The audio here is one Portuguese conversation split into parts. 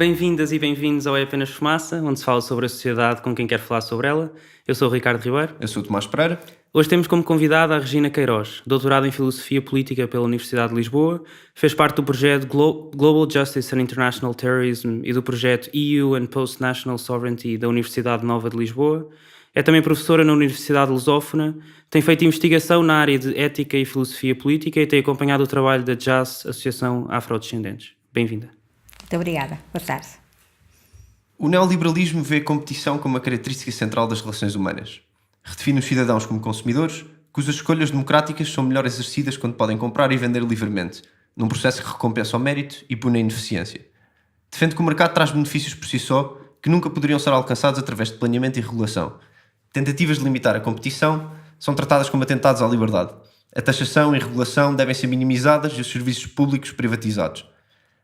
Bem-vindas e bem-vindos ao É Apenas Fumaça, onde se fala sobre a sociedade com quem quer falar sobre ela. Eu sou o Ricardo Ribeiro. Eu sou o Tomás Pereira. Hoje temos como convidada a Regina Queiroz, doutorada em Filosofia Política pela Universidade de Lisboa, fez parte do projeto Global Justice and International Terrorism e do projeto EU and Post-National Sovereignty da Universidade Nova de Lisboa. É também professora na Universidade Lusófona, tem feito investigação na área de Ética e Filosofia Política e tem acompanhado o trabalho da JAS, Associação Afrodescendentes. Bem-vinda. Muito obrigada. Boa tarde. O neoliberalismo vê a competição como uma característica central das relações humanas. Redefine os cidadãos como consumidores, cujas escolhas democráticas são melhor exercidas quando podem comprar e vender livremente, num processo que recompensa o mérito e pune a ineficiência. Defende que o mercado traz benefícios por si só, que nunca poderiam ser alcançados através de planeamento e regulação. Tentativas de limitar a competição são tratadas como atentados à liberdade. A taxação e regulação devem ser minimizadas e os serviços públicos privatizados.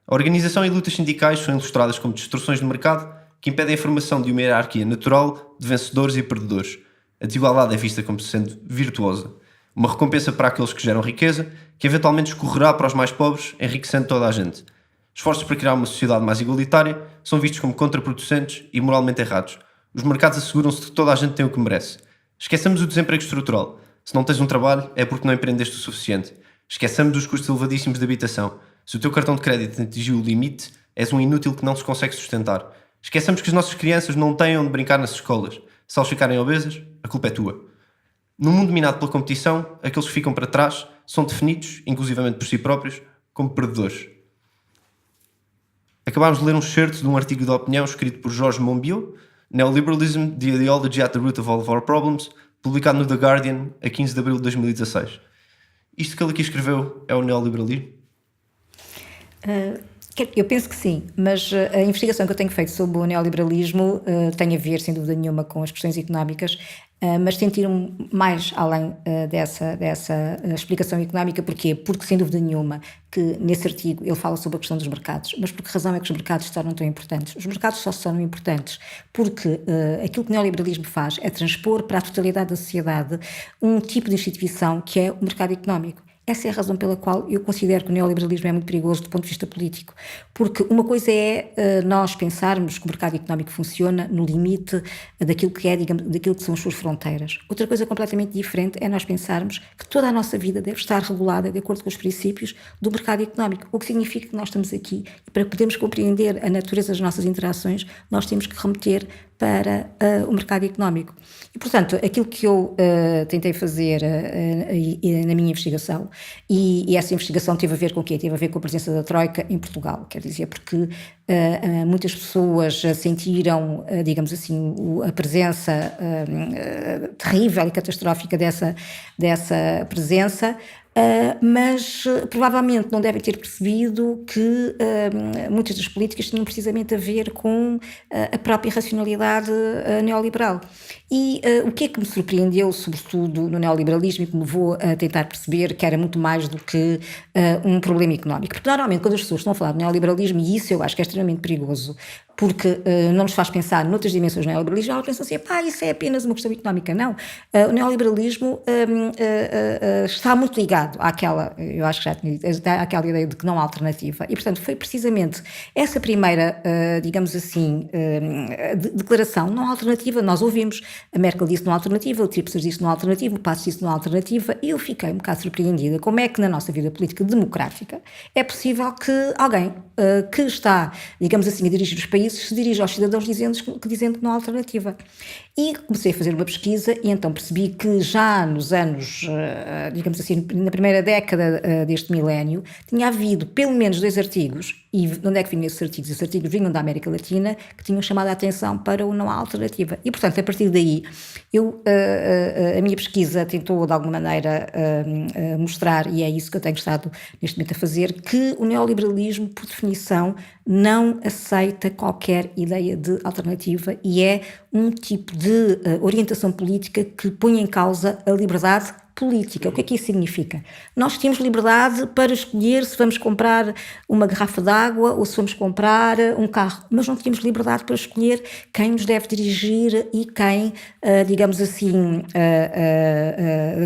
A organização e lutas sindicais são ilustradas como distorções de mercado que impedem a formação de uma hierarquia natural de vencedores e perdedores. A desigualdade é vista como sendo virtuosa. Uma recompensa para aqueles que geram riqueza, que eventualmente escorrerá para os mais pobres, enriquecendo toda a gente. Esforços para criar uma sociedade mais igualitária são vistos como contraproducentes e moralmente errados. Os mercados asseguram-se que toda a gente tem o que merece. Esqueçamos o desemprego estrutural. Se não tens um trabalho, é porque não empreendeste o suficiente. Esqueçamos os custos elevadíssimos de habitação. Se o teu cartão de crédito atingiu o limite, és um inútil que não se consegue sustentar. Esqueçamos que as nossas crianças não têm onde brincar nas escolas. Se elas ficarem obesas, a culpa é tua. Num mundo dominado pela competição, aqueles que ficam para trás são definidos, inclusivamente por si próprios, como perdedores. Acabámos de ler um excerto de um artigo de opinião escrito por Georges Monbiot, Neoliberalism, The Ideology at the Root of All of Our Problems, publicado no The Guardian a 15 de abril de 2016. Isto que ele aqui escreveu é o neoliberalismo? Eu penso que sim, mas a investigação que eu tenho feito sobre o neoliberalismo tem a ver, sem dúvida nenhuma, com as questões económicas, mas tento ir mais além dessa explicação económica. Porquê? Porque, sem dúvida nenhuma, que nesse artigo ele fala sobre a questão dos mercados. Mas por que razão é que os mercados se tornam tão importantes? Os mercados só se tornam importantes porque aquilo que o neoliberalismo faz é transpor para a totalidade da sociedade um tipo de instituição que é o mercado económico. Essa é a razão pela qual eu considero que o neoliberalismo é muito perigoso do ponto de vista político. Porque uma coisa é nós pensarmos que o mercado económico funciona no limite daquilo que é, digamos, daquilo que são as suas fronteiras. Outra coisa completamente diferente é nós pensarmos que toda a nossa vida deve estar regulada de acordo com os princípios do mercado económico. O que significa que nós estamos aqui e para podermos compreender a natureza das nossas interações, nós temos que remeter para o mercado económico. E, portanto, aquilo que eu tentei fazer na minha investigação, e essa investigação teve a ver com o quê? Teve a ver com a presença da Troika em Portugal, quer dizer, porque muitas pessoas sentiram, digamos assim, a presença terrível e catastrófica dessa presença, mas provavelmente não devem ter percebido que muitas das políticas tinham precisamente a ver com a própria racionalidade neoliberal. E o que é que me surpreendeu, sobretudo no neoliberalismo, e que me levou a tentar perceber que era muito mais do que um problema económico? Porque normalmente quando as pessoas estão a falar de neoliberalismo, e isso eu acho que é extremamente perigoso, porque não nos faz pensar noutras dimensões do neoliberalismo, elas pensam assim, isso é apenas uma questão económica. Não, o neoliberalismo está muito ligado àquela, eu acho que já tinha dito, àquela ideia de que não há alternativa, e portanto foi precisamente essa primeira, digamos assim, declaração, não há alternativa. Nós ouvimos, a Merkel disse não há alternativa, o Tsipras disse não há alternativa, o Passos disse não há alternativa, e eu fiquei um bocado surpreendida como é que na nossa vida política democrática é possível que alguém que está, digamos assim, a dirigir os países se dirige aos cidadãos dizendo que não há alternativa. E comecei a fazer uma pesquisa e então percebi que já nos anos, digamos assim, na primeira década deste milénio, tinha havido pelo menos 2 artigos, e de onde é que vinham esses artigos? Esses artigos vinham da América Latina, que tinham chamado a atenção para o não há alternativa. E, portanto, a partir daí, a minha pesquisa tentou, de alguma maneira, mostrar, e é isso que eu tenho estado neste momento a fazer, que o neoliberalismo, por definição, não aceita qualquer ideia de alternativa e é um tipo de orientação política que põe em causa a liberdade política. O que é que isso significa? Nós temos liberdade para escolher se vamos comprar uma garrafa de água ou se vamos comprar um carro, mas não temos liberdade para escolher quem nos deve dirigir e quem, digamos assim,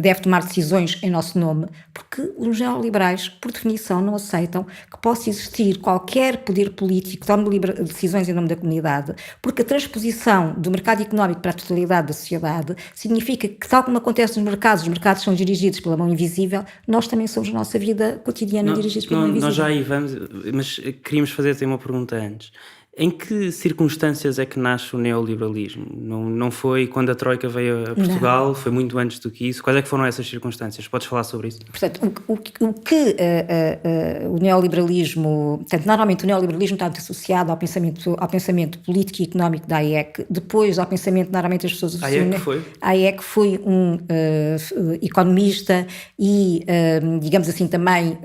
deve tomar decisões em nosso nome, porque os neoliberais, por definição, não aceitam que possa existir qualquer poder político que tome decisões em nome da comunidade, porque a transposição do mercado económico para a totalidade da sociedade significa que, tal como acontece nos mercados, os mercados são dirigidos pela mão invisível, nós também somos, na nossa vida cotidiana, dirigidos pela mão invisível. Nós já aí vamos, mas queríamos fazer-te uma pergunta antes. Em que circunstâncias é que nasce o neoliberalismo? Não foi quando a Troika veio a Portugal, não. Foi muito antes do que isso. Quais é que foram essas circunstâncias? Podes falar sobre isso? Portanto, o neoliberalismo... Portanto, normalmente o neoliberalismo está associado ao pensamento político e económico da Hayek, depois ao pensamento, normalmente as pessoas associam... Hayek foi um economista e, digamos assim, também...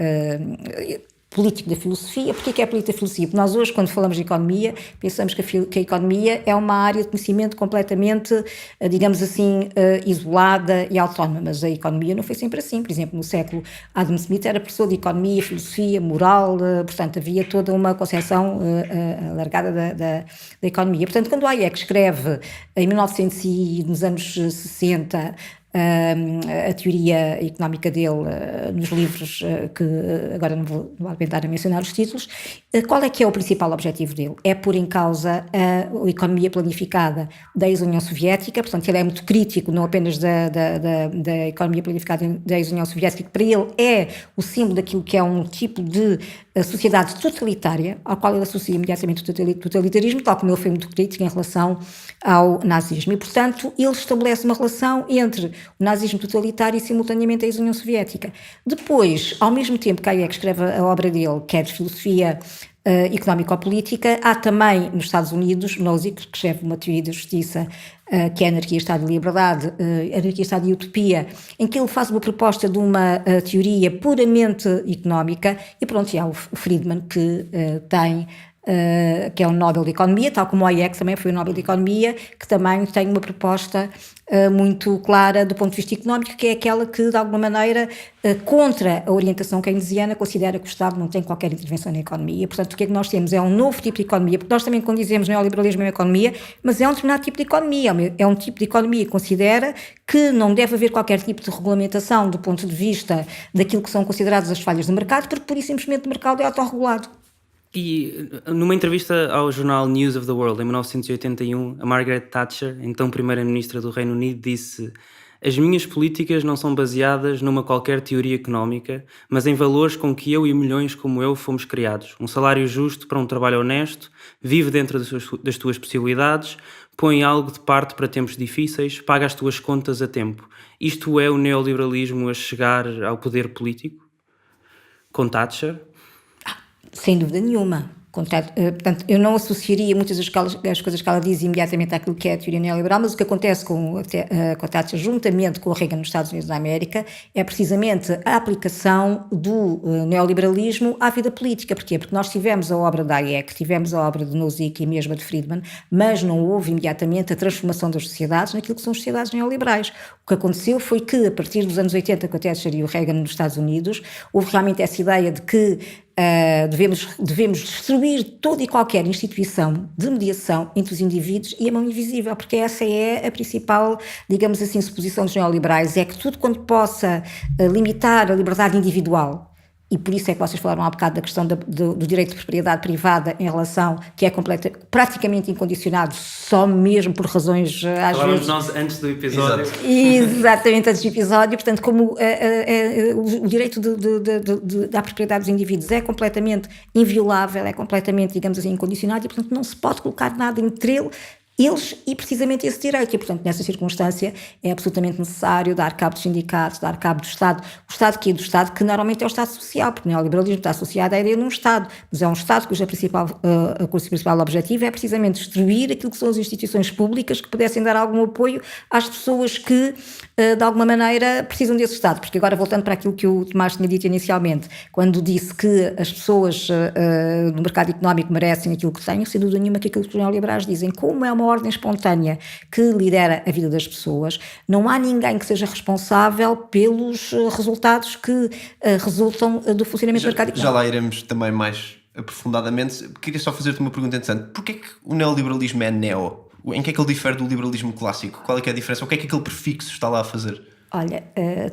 político da filosofia. Porquê que é político da filosofia? Porque nós hoje, quando falamos de economia, pensamos que a economia é uma área de conhecimento completamente, digamos assim, isolada e autónoma, mas a economia não foi sempre assim. Por exemplo, no século, Adam Smith era professor de economia, filosofia, moral, portanto, havia toda uma concepção alargada da economia. Portanto, quando Hayek escreve, em 1900 e nos anos 60, a teoria económica dele nos livros que agora não vou tentar mencionar os títulos, qual é que é o principal objetivo dele? É pôr em causa a economia planificada da ex-União Soviética, portanto ele é muito crítico não apenas da economia planificada da ex-União Soviética, que para ele é o símbolo daquilo que é um tipo de sociedade totalitária, ao qual ele associa imediatamente o totalitarismo, tal como ele foi muito crítico em relação ao nazismo. E, portanto, ele estabelece uma relação entre o nazismo totalitário e, simultaneamente, a ex-União Soviética. Depois, ao mesmo tempo que Hayek escreve a obra dele, que é de filosofia económico-política, há também nos Estados Unidos Nozick, que escreve uma teoria da justiça, que é Anarquia, Estado e Liberdade, Anarquia, Estado e Utopia, em que ele faz uma proposta de uma teoria puramente económica, e pronto, e há o Friedman, que que é um Nobel de Economia, tal como o Hayek também foi um Nobel de Economia, que também tem uma proposta muito clara do ponto de vista económico, que é aquela que, de alguma maneira, contra a orientação keynesiana, considera que o Estado não tem qualquer intervenção na economia. Portanto, o que é que nós temos? É um novo tipo de economia, porque nós também, quando dizemos neoliberalismo é uma economia, mas é um determinado tipo de economia, é um tipo de economia que considera que não deve haver qualquer tipo de regulamentação do ponto de vista daquilo que são consideradas as falhas do mercado, porque, pura e simplesmente, o mercado é autorregulado. E numa entrevista ao jornal News of the World, em 1981, a Margaret Thatcher, então primeira-ministra do Reino Unido, disse: "As minhas políticas não são baseadas numa qualquer teoria económica, mas em valores com que eu e milhões como eu fomos criados. Um salário justo para um trabalho honesto, vive dentro das tuas possibilidades, põe algo de parte para tempos difíceis, paga as tuas contas a tempo." Isto é o neoliberalismo a chegar ao poder político? Com Thatcher? Sem dúvida nenhuma. Portanto, eu não associaria muitas das coisas que ela diz imediatamente àquilo que é a teoria neoliberal, mas o que acontece com a Thatcher, juntamente com o Reagan nos Estados Unidos da América, é precisamente a aplicação do neoliberalismo à vida política. Porquê? Porque nós tivemos a obra da Hayek, tivemos a obra de Nozick e mesmo a de Friedman, mas não houve imediatamente a transformação das sociedades naquilo que são sociedades neoliberais. O que aconteceu foi que, a partir dos anos 80, com a Thatcher e o Reagan nos Estados Unidos, houve realmente essa ideia de que devemos destruir toda e qualquer instituição de mediação entre os indivíduos e a mão invisível, porque essa é a principal, digamos assim, suposição dos neoliberais, é que tudo quanto possa limitar a liberdade individual, e por isso é que vocês falaram há bocado da questão do direito de propriedade privada em relação, que é praticamente incondicionado, só mesmo por razões, às vezes... nós antes do episódio. Exatamente, antes do episódio. Portanto, como o direito da propriedade dos indivíduos é completamente inviolável, é completamente, digamos assim, incondicionado, e portanto não se pode colocar nada entre eles e precisamente esse direito. E, portanto, nessa circunstância é absolutamente necessário dar cabo dos sindicatos, dar cabo do Estado. O Estado que é do Estado, que normalmente é o Estado social, porque o neoliberalismo está associado à ideia de um Estado, mas é um Estado cujo principal objetivo é precisamente destruir aquilo que são as instituições públicas que pudessem dar algum apoio às pessoas que, de alguma maneira, precisam desse Estado. Porque agora, voltando para aquilo que o Tomás tinha dito inicialmente, quando disse que as pessoas no mercado económico merecem aquilo que têm, sem dúvida nenhuma que aquilo que os neoliberais dizem, como é uma uma ordem espontânea que lidera a vida das pessoas, não há ninguém que seja responsável pelos resultados que resultam do funcionamento do mercado económico. Já lá iremos também mais aprofundadamente. Queria só fazer-te uma pergunta interessante. Porquê é que o neoliberalismo é neo? Em que é que ele difere do liberalismo clássico? Qual é que é a diferença? O que é que aquele prefixo está lá a fazer? Olha,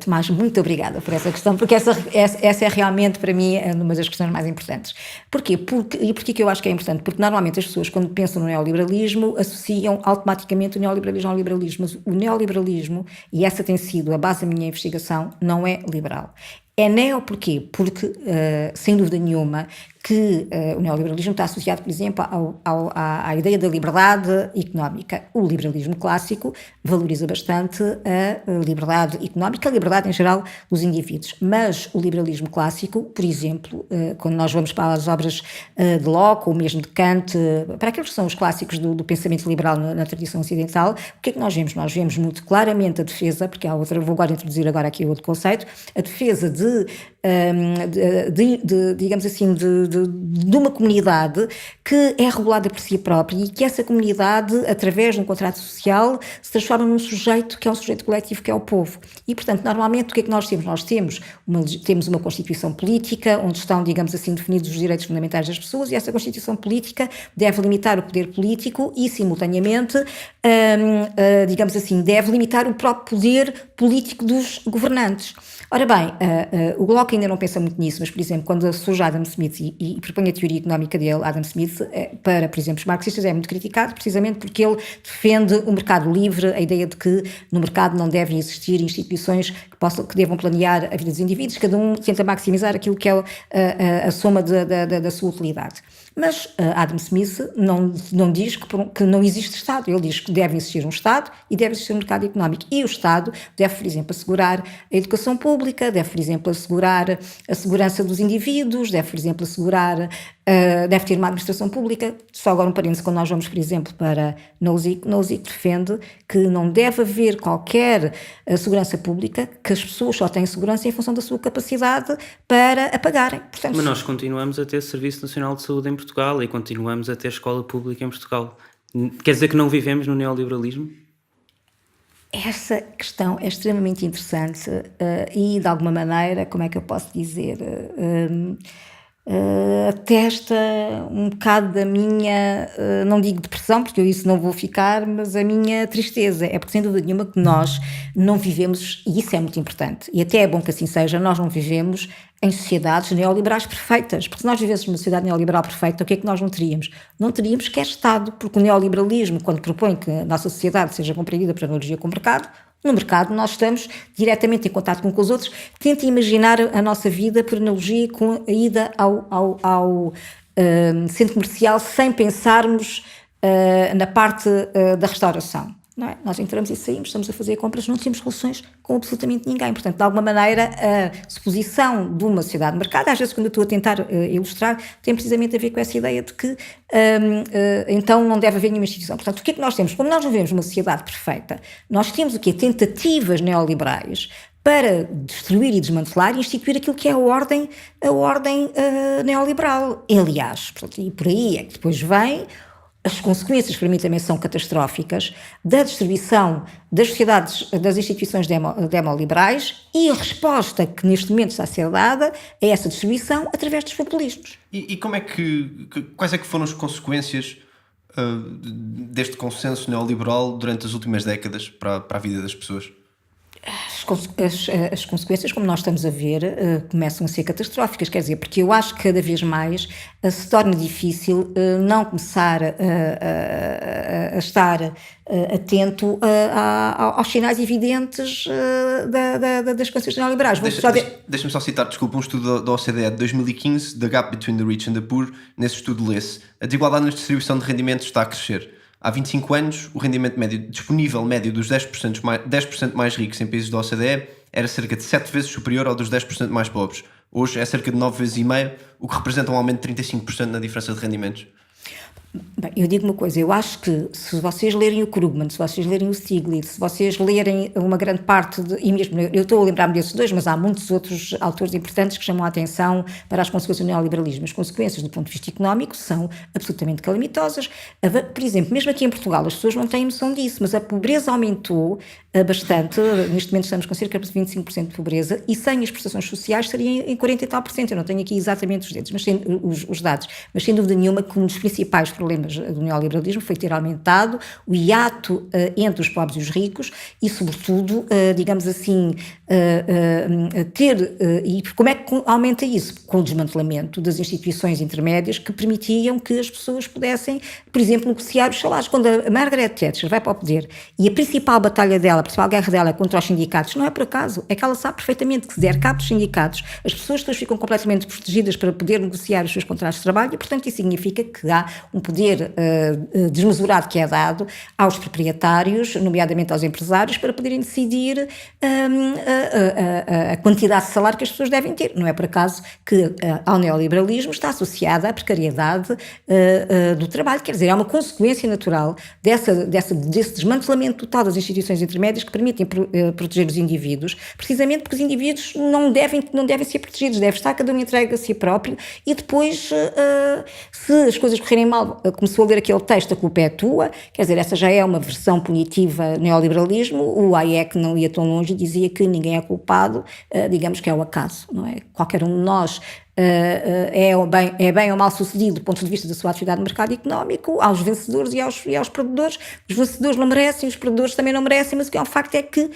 Tomás, muito obrigada por essa questão, porque essa é realmente, para mim, uma das questões mais importantes. Porquê? E porquê que eu acho que é importante? Porque normalmente as pessoas, quando pensam no neoliberalismo, associam automaticamente o neoliberalismo ao liberalismo. Mas o neoliberalismo, e essa tem sido a base da minha investigação, não é liberal. É neo porquê? Porque, sem dúvida nenhuma, que o neoliberalismo está associado, por exemplo, à ideia da liberdade económica. O liberalismo clássico valoriza bastante a liberdade económica, a liberdade em geral dos indivíduos. Mas o liberalismo clássico, por exemplo, quando nós vamos para as obras de Locke ou mesmo de Kant, para aqueles que são os clássicos do pensamento liberal na tradição ocidental, o que é que nós vemos? Nós vemos muito claramente a defesa, porque há outra, vou agora introduzir agora aqui outro conceito, a defesa digamos assim, de uma comunidade que é regulada por si própria e que essa comunidade, através de um contrato social, se transforma num sujeito que é um sujeito coletivo, que é o povo. E, portanto, normalmente, o que é que nós temos? Nós temos uma Constituição política, onde estão, digamos assim, definidos os direitos fundamentais das pessoas, e essa Constituição política deve limitar o poder político e, simultaneamente, digamos assim, deve limitar o próprio poder político dos governantes. Ora bem, o Locke ainda não pensa muito nisso, mas, por exemplo, quando surge Adam Smith e propõe a teoria económica dele, Adam Smith, para, por exemplo, os marxistas é muito criticado, precisamente porque ele defende o mercado livre, a ideia de que no mercado não devem existir instituições que devam planear a vida dos indivíduos, cada um tenta maximizar aquilo que é a soma da sua utilidade. Mas Adam Smith não diz que não existe Estado, ele diz que deve existir um Estado e deve existir um mercado económico. E o Estado deve, por exemplo, assegurar a educação pública, deve, por exemplo, assegurar a segurança dos indivíduos, deve, por exemplo, deve ter uma administração pública. Só agora um parênteses, quando nós vamos, por exemplo, para Nozick defende que não deve haver qualquer segurança pública, que as pessoas só têm segurança em função da sua capacidade para a pagarem. Portanto, mas nós continuamos a ter Serviço Nacional de Saúde em Portugal e continuamos a ter escola pública em Portugal. Quer dizer que não vivemos no neoliberalismo? Essa questão é extremamente interessante e, de alguma maneira, como é que eu posso dizer, atesta um bocado da minha, não digo depressão, porque eu isso não vou ficar, mas a minha tristeza. É porque, sem dúvida nenhuma, que nós não vivemos, e isso é muito importante, e até é bom que assim seja, nós não vivemos em sociedades neoliberais perfeitas, porque se nós vivêssemos numa sociedade neoliberal perfeita, o que é que nós não teríamos? Não teríamos quer Estado, porque o neoliberalismo, quando propõe que a nossa sociedade seja compreendida por analogia com o mercado, no mercado nós estamos diretamente em contato com os outros. Tenta imaginar a nossa vida por analogia com a ida ao centro comercial sem pensarmos na parte da restauração. Não é? Nós entramos e saímos, estamos a fazer compras, não temos relações com absolutamente ninguém. Portanto, de alguma maneira, a suposição de uma sociedade de mercado, às vezes quando eu estou a tentar ilustrar, tem precisamente a ver com essa ideia de que então não deve haver nenhuma instituição. Portanto, o que é que nós temos? Como nós vivemos uma sociedade perfeita, nós temos o quê? Tentativas neoliberais para destruir e desmantelar e instituir aquilo que é a ordem neoliberal. Aliás, portanto, e por aí é que depois vem as consequências, para mim também são catastróficas, da destruição das sociedades, das instituições demoliberais e a resposta que neste momento está a ser dada a essa destruição através dos populismos. E quais é que foram as consequências deste consenso neoliberal durante as últimas décadas para a vida das pessoas? As consequências, como nós estamos a ver, começam a ser catastróficas, quer dizer, porque eu acho que cada vez mais se torna difícil não começar a estar atento aos sinais evidentes das consequências neoliberais. Deixa-me só citar, desculpa, um estudo da OCDE de 2015, The Gap Between the Rich and the Poor. Nesse estudo lê-se: a desigualdade na distribuição de rendimentos está a crescer. Há 25 anos, o rendimento disponível médio dos 10% mais ricos em países da OCDE era cerca de 7 vezes superior ao dos 10% mais pobres. Hoje é cerca de 9 vezes e meia, o que representa um aumento de 35% na diferença de rendimentos. Bem, eu digo uma coisa, eu acho que se vocês lerem o Krugman, se vocês lerem o Stiglitz, se vocês lerem uma grande parte, e mesmo eu estou a lembrar-me desses dois, mas há muitos outros autores importantes que chamam a atenção para as consequências do neoliberalismo. As consequências do ponto de vista económico são absolutamente calamitosas. Por exemplo, mesmo aqui em Portugal, as pessoas não têm noção disso, mas a pobreza aumentou bastante. Neste momento estamos com cerca de 25% de pobreza e sem as prestações sociais estaria em 40 e tal por cento. Eu não tenho aqui exatamente os dados, mas sem dúvida nenhuma que um dos principais problemas do neoliberalismo foi ter aumentado o hiato entre os pobres e os ricos e, sobretudo, digamos assim, e como é que aumenta isso? Com o desmantelamento das instituições intermédias que permitiam que as pessoas pudessem, por exemplo, negociar os salários. Quando a Margaret Thatcher vai para o poder e a principal batalha dela, a principal guerra dela é contra os sindicatos, não é por acaso, é que ela sabe perfeitamente que se der cabo dos sindicatos, as pessoas todas ficam completamente protegidas para poder negociar os seus contratos de trabalho e, portanto, isso significa que há um poder desmesurado que é dado aos proprietários, nomeadamente aos empresários, para poderem decidir a quantidade de salário que as pessoas devem ter. Não é por acaso que ao neoliberalismo está associada a precariedade do trabalho, quer dizer, é uma consequência natural desse desmantelamento total das instituições intermédias que permitem proteger os indivíduos, precisamente porque os indivíduos não devem ser protegidos, deve estar cada um entregue a si próprio e depois, se as coisas correrem mal, começou a ler aquele texto, a culpa é tua, quer dizer, essa já é uma versão punitiva neoliberalismo, o Hayek não ia tão longe e dizia que ninguém é culpado, digamos que é o acaso, não é? Qualquer um de nós é bem ou mal sucedido do ponto de vista da sua atividade no mercado económico, aos vencedores e aos perdedores. Os vencedores não merecem, os perdedores também não merecem, mas o que é um facto é que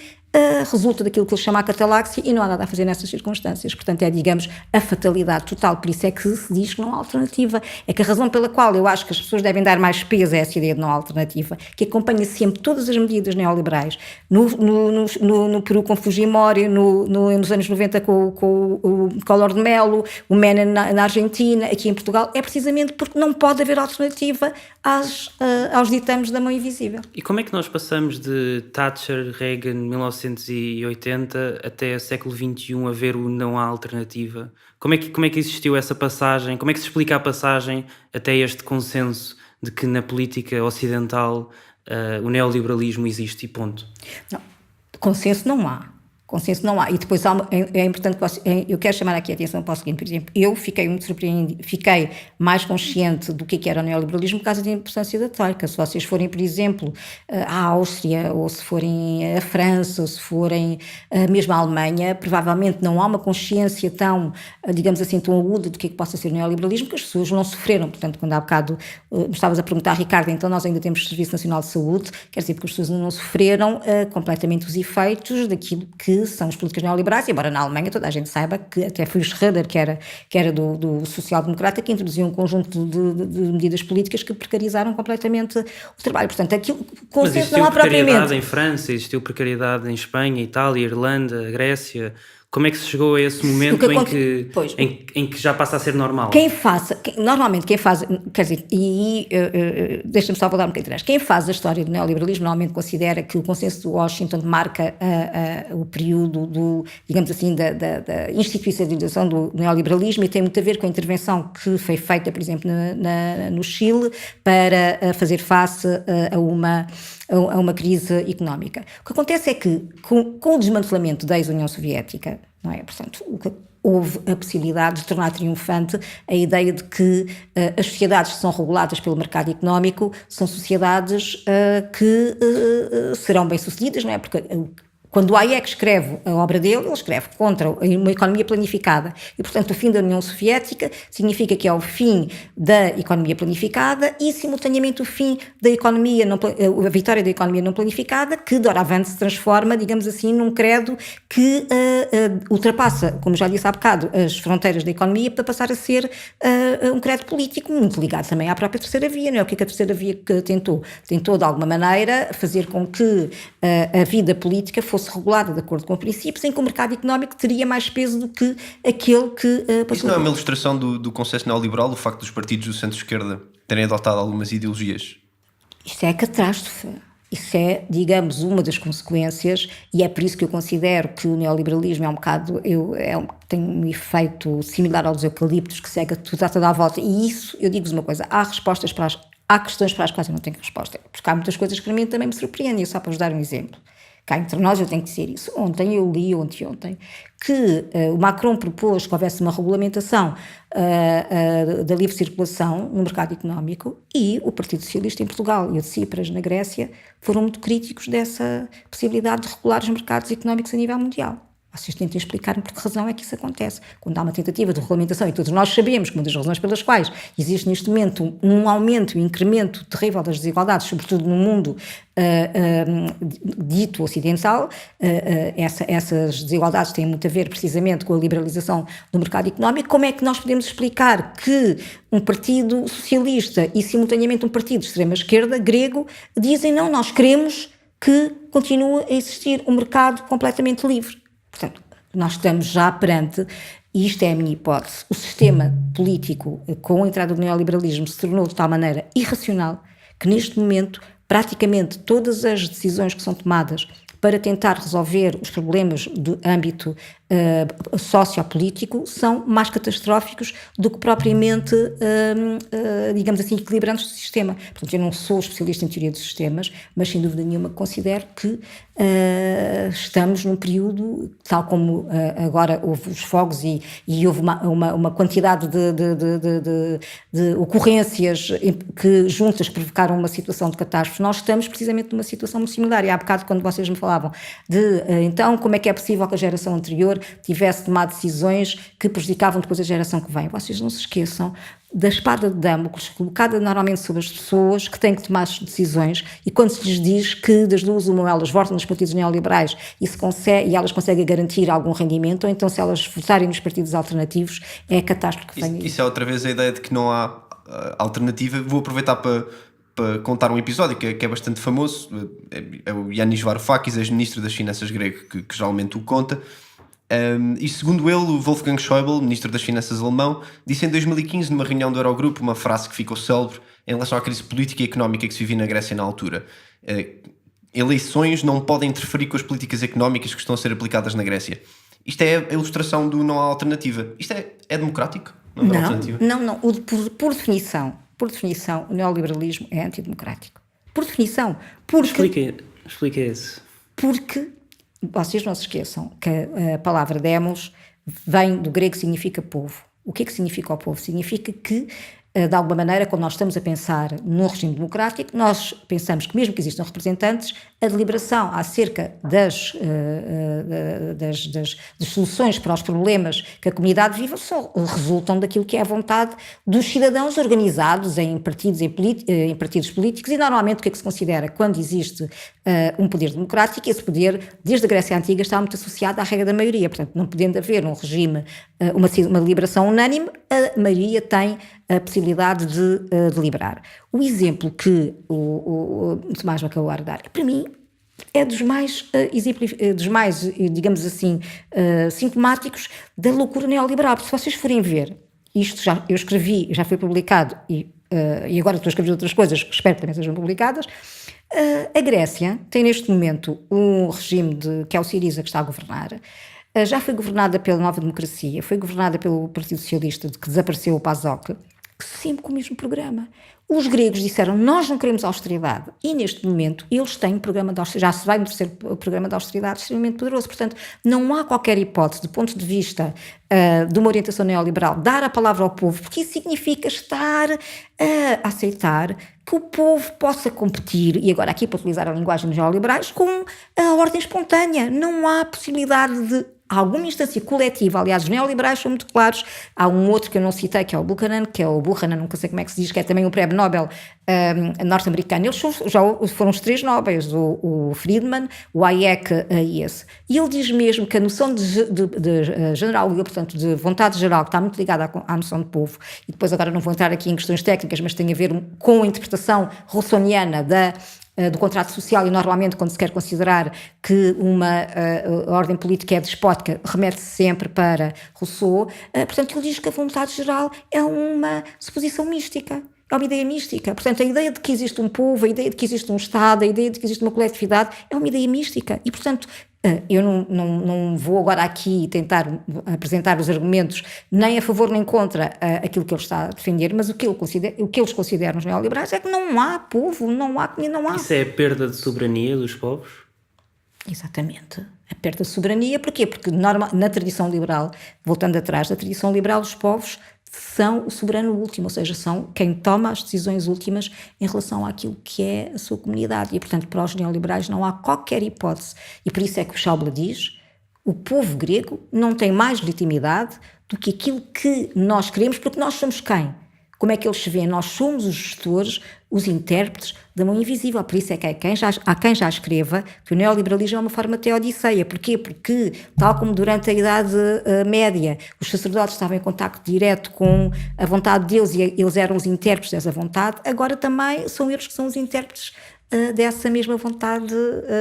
resulta daquilo que ele chama a cataláxia e não há nada a fazer nessas circunstâncias. Portanto, é, digamos, a fatalidade total. Por isso é que se diz que não há alternativa. É que a razão pela qual eu acho que as pessoas devem dar mais peso a essa ideia de não há alternativa, que acompanha sempre todas as medidas neoliberais, no Peru com Fujimori, nos anos 90 com o Collor de Mello, o Menem na Argentina, aqui em Portugal, é precisamente porque não pode haver alternativa aos ditames da mão invisível. E como é que nós passamos de Thatcher, Reagan, 1980 até o século XXI a ver o não há alternativa? Como é que existiu essa passagem? Como é que se explica a passagem até este consenso de que na política ocidental o neoliberalismo existe e ponto? Não, consenso não há. E depois é importante, eu quero chamar aqui a atenção para o seguinte, por exemplo, eu fiquei muito surpreendida, fiquei mais consciente do que era o neoliberalismo por causa da importância da troika. Se vocês forem, por exemplo, à Áustria, ou se forem à França, ou se forem mesmo à Alemanha, provavelmente não há uma consciência tão, digamos assim, tão aguda do que possa ser o neoliberalismo, que as pessoas não sofreram. Portanto, quando há bocado me estavas a perguntar, Ricardo, então nós ainda temos Serviço Nacional de Saúde, quer dizer, porque as pessoas não sofreram completamente os efeitos daquilo que são as políticas neoliberais, embora na Alemanha toda a gente saiba que até foi o Schröder, que era do social-democrata, que introduziu um conjunto de medidas políticas que precarizaram completamente o trabalho. Portanto, aquilo, mas existiu precariedade em França, existiu precariedade em Espanha, Itália, Irlanda, Grécia. Como é que se chegou a esse momento em que já passa a ser normal? Normalmente quem faz, quer dizer, deixa-me só voltar um bocadinho atrás, quem faz a história do neoliberalismo normalmente considera que o consenso de Washington marca o período digamos assim, da institucionalização do neoliberalismo e tem muito a ver com a intervenção que foi feita, por exemplo, no Chile para fazer face a uma crise económica. O que acontece é que com o desmantelamento da ex-União Soviética, não é? Portanto, houve a possibilidade de tornar triunfante a ideia de que as sociedades que são reguladas pelo mercado económico são sociedades que serão bem-sucedidas, não é? Porque quando o Hayek escreve a obra dele, ele escreve contra uma economia planificada. E, portanto, o fim da União Soviética significa que é o fim da economia planificada e, simultaneamente, o fim da economia, a vitória da economia não planificada, que, doravante, se transforma, digamos assim, num credo que ultrapassa, como já disse há bocado, as fronteiras da economia para passar a ser um credo político muito ligado também à própria terceira via, não é? O que a terceira via que tentou? Tentou, de alguma maneira, fazer com que a vida política fosse regulada de acordo com princípios em que o mercado económico teria mais peso do que aquele que passou. Isso não é uma ilustração do consenso neoliberal, o facto dos partidos do centro-esquerda terem adotado algumas ideologias? Isto é a catástrofe. Isso é, digamos, uma das consequências, e é por isso que eu considero que o neoliberalismo é um bocado, tem um efeito similar ao dos eucaliptos, que cega tudo a toda a volta. E isso, eu digo-vos uma coisa, há respostas para há questões para as quais eu não tenho resposta, porque há muitas coisas que a mim também me surpreendem, só para vos dar um exemplo. Cá entre nós eu tenho que dizer isso. Ontem eu li, ontem, que o Macron propôs que houvesse uma regulamentação da livre circulação no mercado económico e o Partido Socialista em Portugal e o de Cipras na Grécia foram muito críticos dessa possibilidade de regular os mercados económicos a nível mundial. Vocês tentem explicar-me por que razão é que isso acontece. Quando há uma tentativa de regulamentação, e todos nós sabemos que uma das razões pelas quais existe neste momento um aumento e um incremento terrível das desigualdades, sobretudo no mundo dito ocidental, essas desigualdades têm muito a ver precisamente com a liberalização do mercado económico. Como é que nós podemos explicar que um partido socialista e simultaneamente um partido de extrema-esquerda grego dizem não, nós queremos que continue a existir um mercado completamente livre? Portanto, nós estamos já perante, e isto é a minha hipótese, o sistema político com a entrada do neoliberalismo se tornou de tal maneira irracional que neste momento praticamente todas as decisões que são tomadas para tentar resolver os problemas do âmbito sociopolítico são mais catastróficos do que propriamente, digamos assim, equilibrantes do sistema. Portanto, eu não sou especialista em teoria dos sistemas, mas sem dúvida nenhuma considero que estamos num período, tal como agora houve os fogos e houve uma quantidade de ocorrências que juntas provocaram uma situação de catástrofe. Nós estamos precisamente numa situação muito similar. E há bocado, quando vocês me falavam de então como é que é possível que a geração anterior tivesse tomado decisões que prejudicavam depois a geração que vem. Vocês não se esqueçam da espada de Damocles colocada normalmente sobre as pessoas que têm que tomar as decisões, e quando se lhes diz que das duas uma elas votam nos partidos neoliberais e elas conseguem garantir algum rendimento, ou então se elas votarem nos partidos alternativos é a catástrofe que vem. Isso é outra vez a ideia de que não há alternativa. Vou aproveitar para contar um episódio que é bastante famoso. É o Yanis Varoufakis, ex-ministro das Finanças grego, que geralmente o conta. E segundo ele, o Wolfgang Schäuble, ministro das Finanças alemão, disse em 2015 numa reunião do Eurogrupo uma frase que ficou célebre em relação à crise política e económica que se vivia na Grécia na altura. Eleições não podem interferir com as políticas económicas que estão a ser aplicadas na Grécia. Isto é a ilustração do não há alternativa. Isto é democrático? Não. Por definição, o neoliberalismo é antidemocrático. Por definição. Explica isso. Porque vocês não se esqueçam que a palavra demos vem do grego, significa povo. O que é que significa o povo? Significa que, de alguma maneira, quando nós estamos a pensar num regime democrático, nós pensamos que mesmo que existam representantes, a deliberação acerca das soluções para os problemas que a comunidade vive só resultam daquilo que é a vontade dos cidadãos organizados em partidos políticos, e normalmente o que é que se considera quando existe um poder democrático? Esse poder, desde a Grécia Antiga, está muito associado à regra da maioria. Portanto, não podendo haver um regime, uma deliberação unânime, a maioria tem a possibilidade de deliberar. O exemplo que o Tomás me acabou de dar, para mim, é dos mais, digamos assim, sintomáticos da loucura neoliberal. Porque se vocês forem ver, isto eu escrevi, já foi publicado, e agora estou a escrever outras coisas que espero que também sejam publicadas. A Grécia tem neste momento um regime que é o Syriza que está a governar. Já foi governada pela Nova Democracia, foi governada pelo Partido Socialista, que desapareceu o PASOK, sempre com o mesmo programa. Os gregos disseram, nós não queremos austeridade, e neste momento eles têm um programa de austeridade, já se vai no terceiro programa de austeridade extremamente poderoso. Portanto, não há qualquer hipótese, do ponto de vista de uma orientação neoliberal, dar a palavra ao povo, porque isso significa estar a aceitar que o povo possa competir, e agora aqui para utilizar a linguagem dos neoliberais, com a ordem espontânea. Não há possibilidade de alguma instância coletiva. Aliás, os neoliberais são muito claros. Há um outro que eu não citei, que é o Buchanan, nunca sei como é que se diz, que é também um prémio Nobel norte-americano. Eles já foram os 3 Nobels, o Friedman, o Hayek e esse. E ele diz mesmo que a noção de general, portanto, de vontade geral, que está muito ligada à noção de povo, e depois agora não vou entrar aqui em questões técnicas, mas tem a ver com a interpretação russoniana do contrato social, e normalmente quando se quer considerar que uma ordem política é despótica, remete-se sempre para Rousseau. Portanto, ele diz que a vontade geral é uma suposição mística, é uma ideia mística. Portanto, a ideia de que existe um povo, a ideia de que existe um Estado, a ideia de que existe uma coletividade é uma ideia mística, e portanto Eu não vou agora aqui tentar apresentar os argumentos nem a favor nem contra aquilo que ele está a defender, mas o que eles consideram os neoliberais é que não há povo, não há. Isso é a perda de soberania dos povos? Exatamente. A perda de soberania, porquê? Porque na tradição liberal, voltando atrás, na tradição liberal os povos são o soberano último, ou seja, são quem toma as decisões últimas em relação àquilo que é a sua comunidade. E, portanto, para os neoliberais não há qualquer hipótese. E por isso é que o Schäuble diz: o povo grego não tem mais legitimidade do que aquilo que nós queremos, porque nós somos quem? Como é que eles se veem? Nós somos os gestores, os intérpretes da mão invisível. Por isso é que há quem já escreva que o neoliberalismo é uma forma teodiceia. Porquê? Porque, tal como durante a Idade Média, os sacerdotes estavam em contacto direto com a vontade de Deus e eles eram os intérpretes dessa vontade, agora também são eles que são os intérpretes dessa mesma vontade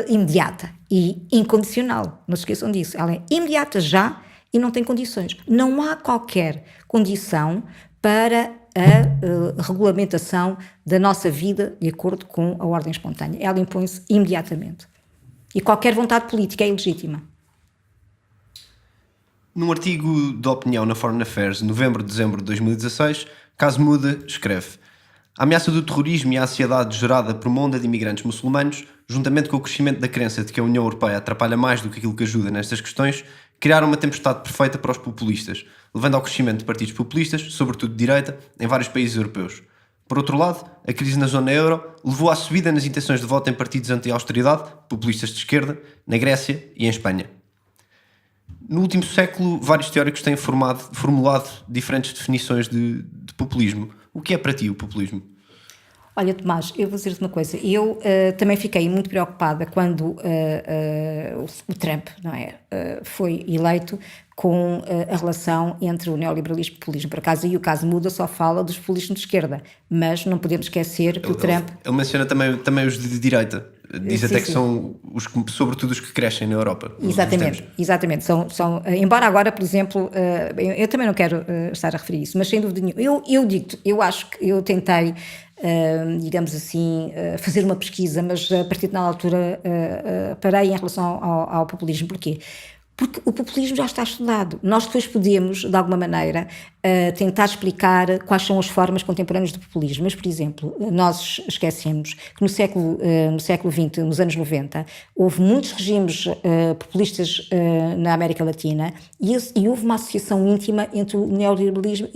imediata e incondicional. Não se esqueçam disso. Ela é imediata já e não tem condições. Não há qualquer condição para a regulamentação da nossa vida de acordo com a ordem espontânea. Ela impõe-se imediatamente. E qualquer vontade política é ilegítima. Num artigo de opinião na Foreign Affairs, de novembro-dezembro de 2016, Kazmuda escreve: a ameaça do terrorismo e a ansiedade gerada por uma onda de imigrantes muçulmanos, juntamente com o crescimento da crença de que a União Europeia atrapalha mais do que aquilo que ajuda nestas questões, criaram uma tempestade perfeita para os populistas, levando ao crescimento de partidos populistas, sobretudo de direita, em vários países europeus. Por outro lado, a crise na zona euro levou à subida nas intenções de voto em partidos anti-austeridade, populistas de esquerda, na Grécia e em Espanha. No último século, vários teóricos têm formulado diferentes definições de populismo. O que é para ti o populismo? Olha, Tomás, eu vou dizer-te uma coisa. Eu também fiquei muito preocupada quando o Trump, não é, foi eleito, com a relação entre o neoliberalismo e o populismo. Por acaso, aí o Kazmuda só fala dos populismos de esquerda, mas não podemos esquecer que o Trump... Ele menciona também os de direita. Diz até que são, sobretudo, os que crescem na Europa. Exatamente. São, embora agora, por exemplo, eu também não quero estar a referir isso, mas sem dúvida nenhuma, eu acho que eu tentei, digamos assim, fazer uma pesquisa, mas a partir de na altura parei em relação ao populismo. Porquê? Porque o populismo já está estudado. Nós depois podemos, de alguma maneira, tentar explicar quais são as formas contemporâneas do populismo. Mas, por exemplo, nós esquecemos que no século XX, nos anos 90, houve muitos regimes populistas na América Latina e houve uma associação íntima entre o neoliberalismo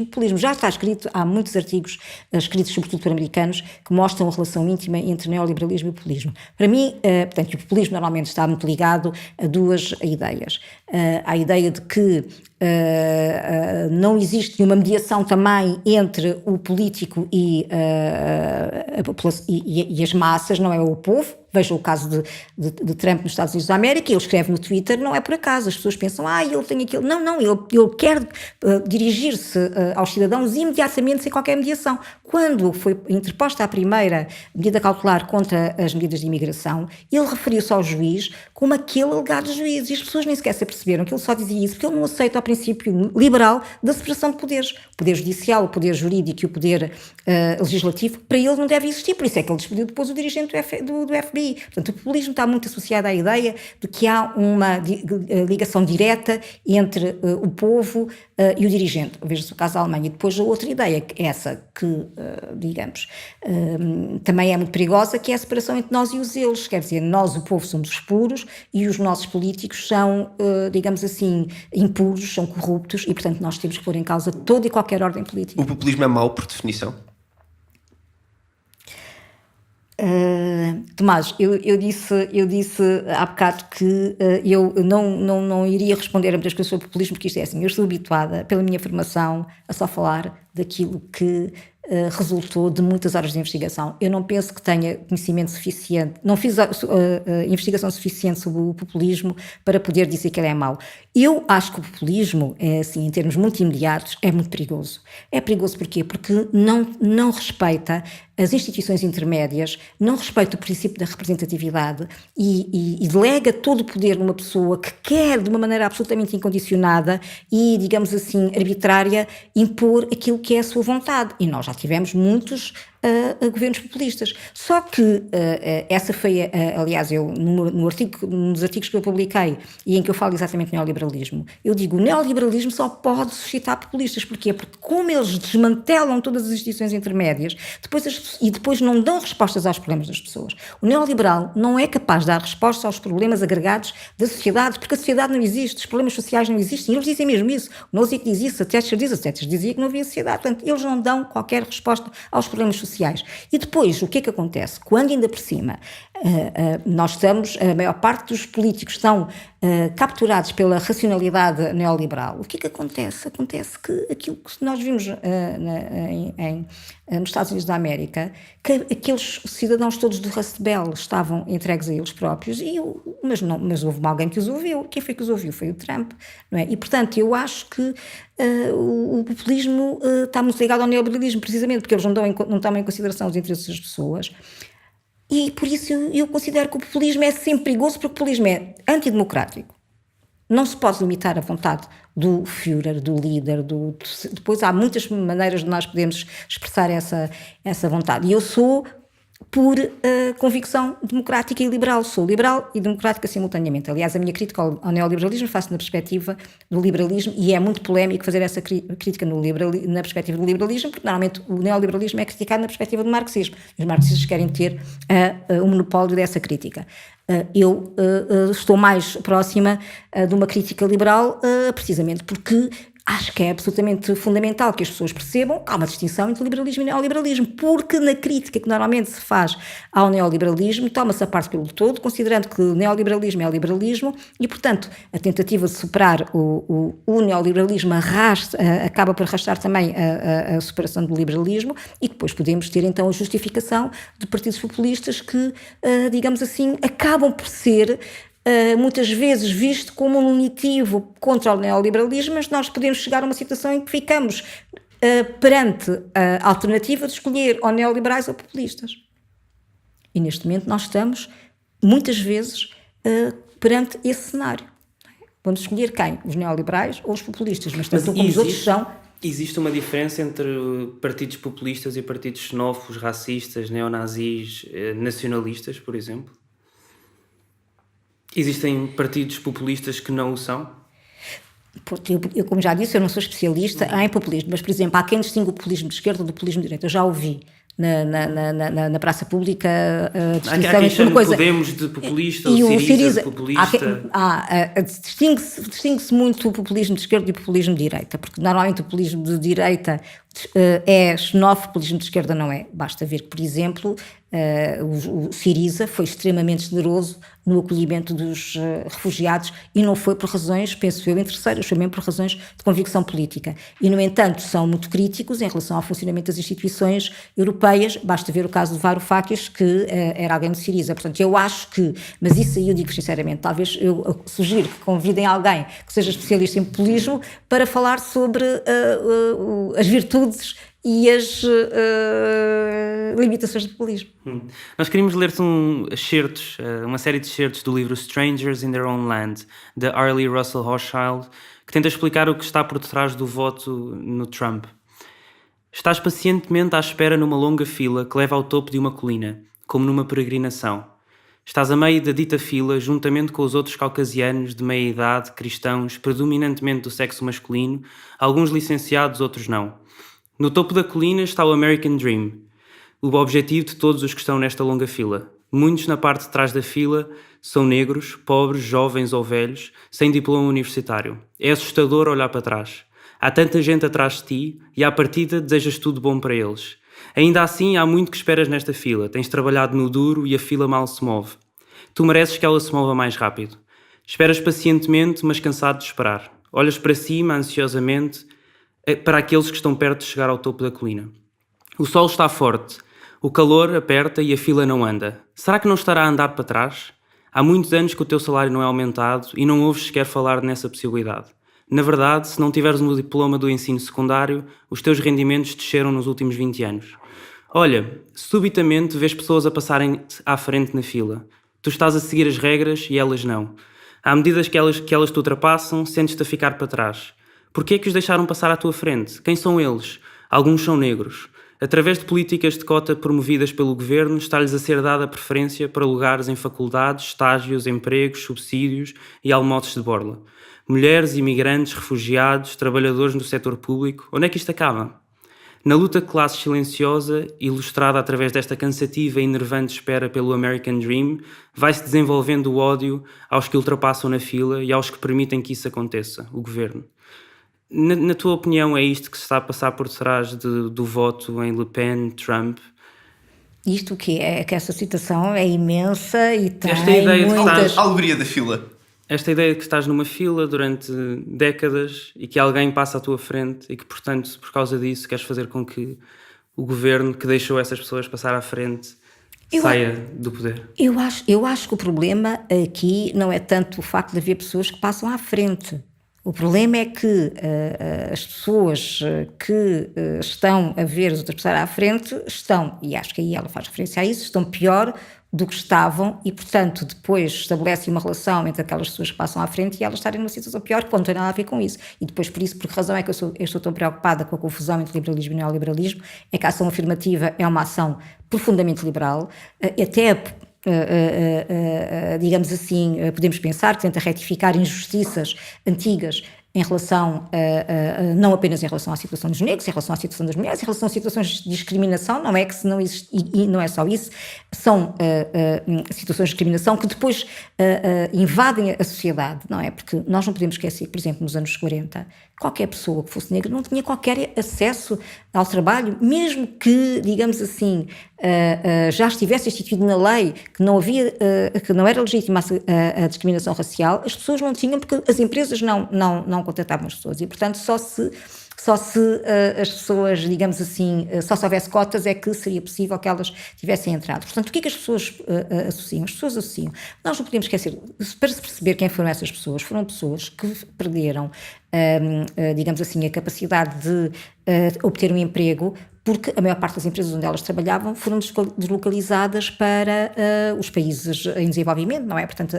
e populismo. Já está escrito, há muitos artigos escritos sobretudo por americanos que mostram a relação íntima entre neoliberalismo e populismo. Para mim, portanto, o populismo normalmente está muito ligado a duas ideias. Há a ideia de que não existe uma mediação também entre o político e as massas, não é o povo. Veja o caso de Trump nos Estados Unidos da América. Ele escreve no Twitter, não é por acaso. As pessoas pensam, ele tem aquilo. Não, ele quer dirigir-se aos cidadãos imediatamente, sem qualquer mediação. Quando foi interposta a primeira medida cautelar contra as medidas de imigração, ele referiu-se ao juiz como aquele alegado juiz. E as pessoas nem sequer se aperceberam que ele só dizia isso porque ele não aceita o princípio liberal da separação de poderes. O poder judicial, o poder jurídico e o poder legislativo, para ele não deve existir. Por isso é que ele despediu depois o dirigente do FBI. Portanto, o populismo está muito associado à ideia de que há uma ligação direta entre o povo e o dirigente. Veja-se o caso da Alemanha. E depois a outra ideia, essa que, digamos, também é muito perigosa, que é a separação entre nós e os eles. Quer dizer, nós, o povo, somos os puros e os nossos políticos são, digamos assim, impuros, são corruptos e, portanto, nós temos que pôr em causa toda e qualquer ordem política. O populismo é mau por definição? Tomás, eu disse há bocado que eu não iria responder a muitas coisas sobre populismo, porque isto é assim, eu estou habituada, pela minha formação, a só falar daquilo que resultou de muitas horas de investigação. Eu não penso que tenha conhecimento suficiente, não fiz investigação suficiente sobre o populismo para poder dizer que ele é mau. Eu acho que o populismo, assim, em termos muito imediatos, é muito perigoso. É perigoso porquê? Porque não respeita as instituições intermédias, não respeita o princípio da representatividade e delega todo o poder numa pessoa que quer, de uma maneira absolutamente incondicionada e, digamos assim, arbitrária, impor aquilo que é a sua vontade. E nós já tivemos muitos a governos populistas. Só que essa foi, aliás, eu nos artigos que eu publiquei e em que eu falo exatamente de neoliberalismo, eu digo o neoliberalismo só pode suscitar populistas. Porquê? Porque como eles desmantelam todas as instituições intermédias e depois não dão respostas aos problemas das pessoas. O neoliberal não é capaz de dar respostas aos problemas agregados da sociedade, porque a sociedade não existe, os problemas sociais não existem. Eles dizem mesmo isso. O Nozick diz isso, a Thatcher dizia que não havia sociedade. Portanto, eles não dão qualquer resposta aos problemas sociais. E depois, o que é que acontece? Quando ainda por cima nós estamos, a maior parte dos políticos estão capturados pela racionalidade neoliberal, o que é que acontece? Acontece que aquilo que nós vimos nos Estados Unidos da América, que aqueles cidadãos todos do Rust Belt estavam entregues a eles próprios, mas houve alguém que os ouviu. Quem foi que os ouviu? Foi o Trump, não é? E, portanto, eu acho que o populismo está muito ligado ao neoliberalismo, precisamente porque eles não tomam em consideração os interesses das pessoas. E por isso eu considero que o populismo é sempre perigoso, porque o populismo é antidemocrático. Não se pode limitar a vontade do Führer, do líder, depois há muitas maneiras de nós podermos expressar essa vontade. E eu sou por convicção democrática e liberal. Sou liberal e democrática simultaneamente. Aliás, a minha crítica ao neoliberalismo faço na perspectiva do liberalismo, e é muito polémico fazer essa crítica na perspectiva do liberalismo, porque normalmente o neoliberalismo é criticado na perspectiva do marxismo. E os marxistas querem ter o monopólio dessa crítica. Eu estou mais próxima de uma crítica liberal, precisamente porque acho que é absolutamente fundamental que as pessoas percebam que há uma distinção entre liberalismo e neoliberalismo, porque na crítica que normalmente se faz ao neoliberalismo toma-se a parte pelo todo, considerando que o neoliberalismo é liberalismo e, portanto, a tentativa de superar o neoliberalismo acaba por arrastar também a superação do liberalismo, e depois podemos ter então a justificação de partidos populistas que, digamos assim, acabam por ser muitas vezes visto como um unitivo contra o neoliberalismo, mas nós podemos chegar a uma situação em que ficamos perante a alternativa de escolher ou neoliberais ou populistas. E neste momento nós estamos, muitas vezes, perante esse cenário. Vamos escolher quem? Os neoliberais ou os populistas? Mas tanto como os outros são... Existe uma diferença entre partidos populistas e partidos xenófobos, racistas, neonazis, nacionalistas, por exemplo? Existem partidos populistas que não o são? Eu, como já disse, eu não sou especialista em populismo, mas, por exemplo, há quem distingue o populismo de esquerda do populismo de direita. Eu já ouvi na praça pública a distinção entre uma coisa... Podemos de populista, e o Syriza de populista... Distingue-se muito o populismo de esquerda e o populismo de direita, porque normalmente o populismo de direita é xenófobo, o populismo de esquerda não é. Basta ver que, por exemplo, o Syriza foi extremamente generoso no acolhimento dos refugiados, e não foi por razões, penso eu, interesseiras, foi mesmo por razões de convicção política. E, no entanto, são muito críticos em relação ao funcionamento das instituições europeias. Basta ver o caso de Varoufakis, que era alguém do Syriza. Portanto, eu acho que, mas isso aí eu digo sinceramente, talvez eu sugiro que convidem alguém que seja especialista em populismo para falar sobre as virtudes e as limitações do populismo. Nós queríamos ler-te uma série de excertos do livro Strangers in Their Own Land, de Arlie Russell Hochschild, que tenta explicar o que está por detrás do voto no Trump. Estás pacientemente à espera numa longa fila que leva ao topo de uma colina, como numa peregrinação. Estás a meio da dita fila, juntamente com os outros caucasianos de meia-idade, cristãos, predominantemente do sexo masculino, alguns licenciados, outros não. No topo da colina está o American Dream, o objetivo de todos os que estão nesta longa fila. Muitos na parte de trás da fila são negros, pobres, jovens ou velhos, sem diploma universitário. É assustador olhar para trás. Há tanta gente atrás de ti e, à partida, desejas tudo bom para eles. Ainda assim, há muito que esperas nesta fila. Tens trabalhado no duro e a fila mal se move. Tu mereces que ela se mova mais rápido. Esperas pacientemente, mas cansado de esperar. Olhas para cima, ansiosamente, para aqueles que estão perto de chegar ao topo da colina. O sol está forte. O calor aperta e a fila não anda. Será que não estará a andar para trás? Há muitos anos que o teu salário não é aumentado e não ouves sequer falar nessa possibilidade. Na verdade, se não tiveres um diploma do ensino secundário, os teus rendimentos desceram nos últimos 20 anos. Olha, subitamente vês pessoas a passarem à frente na fila. Tu estás a seguir as regras e elas não. À medida que elas te ultrapassam, sentes-te a ficar para trás. Porquê é que os deixaram passar à tua frente? Quem são eles? Alguns são negros. Através de políticas de cota promovidas pelo governo, está-lhes a ser dada preferência para lugares em faculdades, estágios, empregos, subsídios e almoços de borla. Mulheres, imigrantes, refugiados, trabalhadores no setor público, onde é que isto acaba? Na luta de classe silenciosa, ilustrada através desta cansativa e enervante espera pelo American Dream, vai-se desenvolvendo o ódio aos que ultrapassam na fila e aos que permitem que isso aconteça, o governo. Na tua opinião, é isto que se está a passar por trás do voto em Le Pen, Trump? Isto que é que essa situação é imensa e tem Esta ideia de muitas... A alegoria da fila. Esta ideia de que estás numa fila durante décadas e que alguém passa à tua frente e que, portanto, por causa disso, queres fazer com que o governo que deixou essas pessoas passar à frente saia do poder. Eu acho que o problema aqui não é tanto o facto de haver pessoas que passam à frente. O problema é que as pessoas que estão a ver as outras passar à frente estão, e acho que aí ela faz referência a isso, estão pior do que estavam e, portanto, depois estabelece uma relação entre aquelas pessoas que passam à frente e elas estarem numa situação pior, que não tem nada a ver com isso. E depois, por isso, por que razão é que eu estou tão preocupada com a confusão entre liberalismo e neoliberalismo? É que a ação afirmativa é uma ação profundamente liberal, até... digamos assim, podemos pensar que tenta retificar injustiças antigas em relação, não apenas em relação à situação dos negros, em relação à situação das mulheres, em relação a situações de discriminação, não é que se não existe, e não é só isso, são situações de discriminação que depois invadem a sociedade, não é? Porque nós não podemos esquecer que, por exemplo, nos anos 40, qualquer pessoa que fosse negra não tinha qualquer acesso ao trabalho, mesmo que, digamos assim, já estivesse instituído na lei que não havia, que não era legítima a discriminação racial, as pessoas não tinham porque as empresas não contratavam as pessoas e, portanto, só se as pessoas, digamos assim, só se houvesse cotas é que seria possível que elas tivessem entrado. Portanto, o que é que as pessoas associam? As pessoas associam. Nós não podemos esquecer, para se perceber quem foram essas pessoas, foram pessoas que perderam, digamos assim, a capacidade de obter um emprego porque a maior parte das empresas onde elas trabalhavam foram deslocalizadas para os países em desenvolvimento, não é? Portanto,